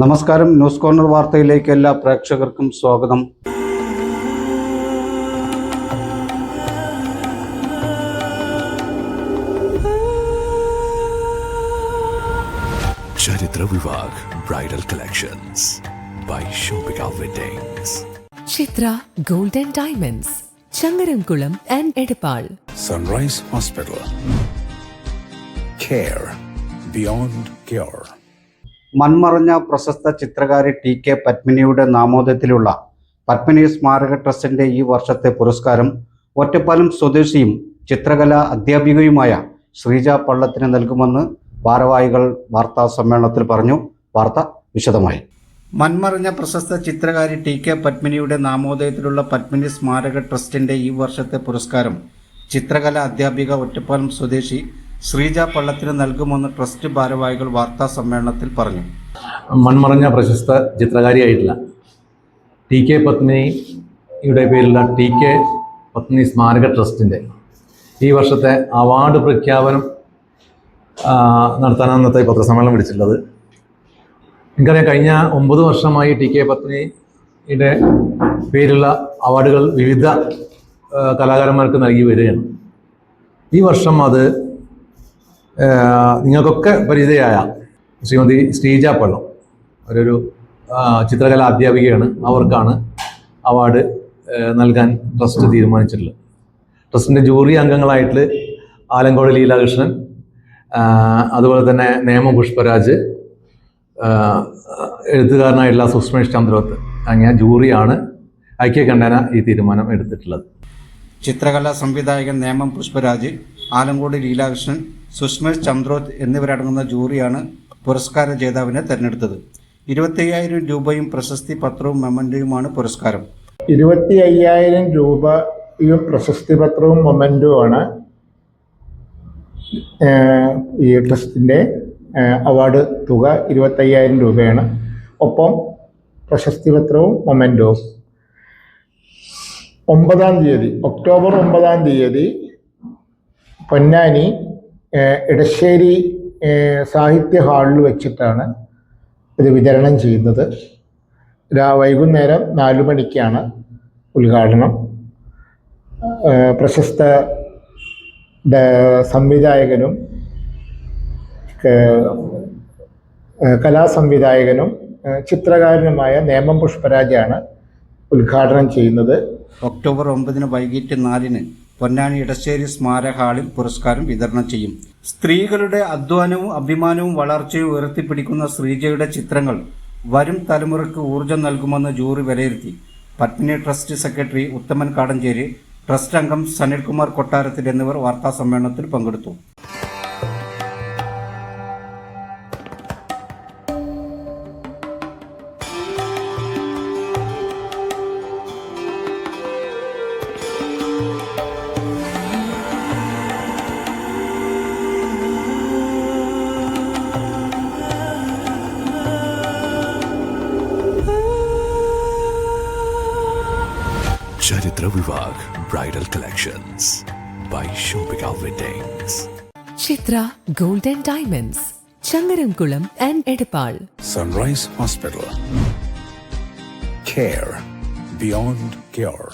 നമസ്കാരം. News corner വാർത്തയിലേക്ക് എല്ലാ പ്രേക്ഷകർക്കും സ്വാഗതം. Charithra Vivah bridal collections by shopping weddings. Chithra gold and diamonds, Changaramkulam and Edappal. Sunrise hospital, care beyond cure. മൺമറഞ്ഞ പ്രശസ്ത ചിത്രകാരി TK പത്മിനിയുടെ നാമോദയത്തിലുള്ള പത്മിനി സ്മാരക ട്രസ്റ്റിന്റെ ഈ വർഷത്തെ പുരസ്കാരം ഒറ്റപ്പാലം സ്വദേശിയും ചിത്രകലാ അധ്യാപികയുമായ ശ്രീജ പള്ളത്തിന് നൽകുമെന്ന് ഭാരവാഹികൾ വാർത്താ സമ്മേളനത്തിൽ പറഞ്ഞു. വാർത്ത വിശദമായി. മൺമറഞ്ഞ പ്രശസ്ത ചിത്രകാരി TK പത്മിനിയുടെ നാമോദയത്തിലുള്ള പത്മിനി സ്മാരക ട്രസ്റ്റിന്റെ ഈ വർഷത്തെ പുരസ്കാരം ചിത്രകലാ അധ്യാപിക ഒറ്റപ്പാലം സ്വദേശി ശ്രീജ പള്ളത്തിന് നൽകുമെന്ന് ട്രസ്റ്റ് ഭാരവാഹികൾ വാർത്താ സമ്മേളനത്തിൽ പറഞ്ഞു. മൺമറഞ്ഞ പ്രശസ്ത ചിത്രകാരിയായിട്ടുള്ള TK പത്മിനിയുടെ പേരിലുള്ള TK പത്മിനി സ്മാരക ട്രസ്റ്റിൻ്റെ ഈ വർഷത്തെ അവാർഡ് പ്രഖ്യാപനം നടത്താനാണ് ഇന്നത്തെ പത്രസമ്മേളനം വിളിച്ചിട്ടുള്ളത്. എനിക്കറിയാം, കഴിഞ്ഞ 9 വർഷമായി TK പത്മിനിയുടെ പേരിലുള്ള അവാർഡുകൾ വിവിധ കലാകാരന്മാർക്ക് നൽകി വരികയാണ്. ഈ വർഷം അത് നിങ്ങൾക്കൊക്കെ പരിചിതയായ ശ്രീമതി ശ്രീജ പള്ളം, ഒരു ചിത്രകലാ അധ്യാപികയാണ്. അവർക്കാണ് അവാർഡ് നൽകാൻ ട്രസ്റ്റ് തീരുമാനിച്ചിട്ടുള്ളത്. ട്രസ്റ്റിൻ്റെ ജൂറി അംഗങ്ങളായിട്ട് ആലങ്കോട് ലീലാകൃഷ്ണൻ, അതുപോലെ തന്നെ നേമം പുഷ്പരാജ്, എഴുത്തുകാരനായിട്ടുള്ള സുഷ്മേഷ് ചന്ദ്രോത്ത് അങ്ങനെ ജൂറിയാണ് ഐക്യകണ്ഠേന ഈ തീരുമാനം എടുത്തിട്ടുള്ളത്. ചിത്രകലാ സംവിധായകൻ നേമം പുഷ്പരാജ്, ആലങ്കോട് ലീലാകൃഷ്ണൻ, സുഷ്മേഷ് ചന്ദ്രോത്ത് എന്നിവരടങ്ങുന്ന ജൂറിയാണ് പുരസ്കാര ജേതാവിനെ തെരഞ്ഞെടുത്തത്. 25,000 രൂപയും പ്രശസ്തി പത്രവും മൊമെന്റോയുമാണ് പുരസ്കാരം. 25,000 രൂപയും പ്രശസ്തി പത്രവും മൊമെന്റോയാണ് ഈ ട്രസ്റ്റിൻ്റെ അവാർഡ് തുക. 25,000 രൂപയാണ്. ഒപ്പം പ്രശസ്തി പത്രവും മൊമെന്റോവും. ഒക്ടോബർ 9 പൊന്നാനി ഇടശ്ശേരി സാഹിത്യ ഹാളിൽ വെച്ചിട്ടാണ് ഇത് വിതരണം ചെയ്യുന്നത്. വൈകുന്നേരം 4 മണിക്കാണ് ഉദ്ഘാടനം. പ്രശസ്ത സംവിധായകനും കലാസംവിധായകനും ചിത്രകാരനുമായ നേമം പുഷ്പരാജാണ് ഉദ്ഘാടനം ചെയ്യുന്നത്. ഒക്ടോബർ 9 വൈകിട്ട് 4 പൊന്നാനി ഇടശ്ശേരി സ്മാരക ഹാളിൽ പുരസ്കാരം വിതരണം ചെയ്യും. സ്ത്രീകളുടെ അധ്വാനവും അഭിമാനവും വളർച്ചയും ഉയർത്തിപ്പിടിക്കുന്ന ശ്രീജയുടെ ചിത്രങ്ങൾ വരും തലമുറയ്ക്ക് ഊർജം നൽകുമെന്ന് ജൂറി വിലയിരുത്തി. Padmini trust secretary Uthaman Kadancheri, trust അംഗം സനിൽകുമാർ കൊട്ടാരത്തിൽ എന്നിവർ വാർത്താ സമ്മേളനത്തിൽ പങ്കെടുത്തു. Charithra Vivah bridal collections by shopping weddings. Chithra gold and diamonds, Changaramkulam and Edappal. Sunrise hospital, care beyond cure.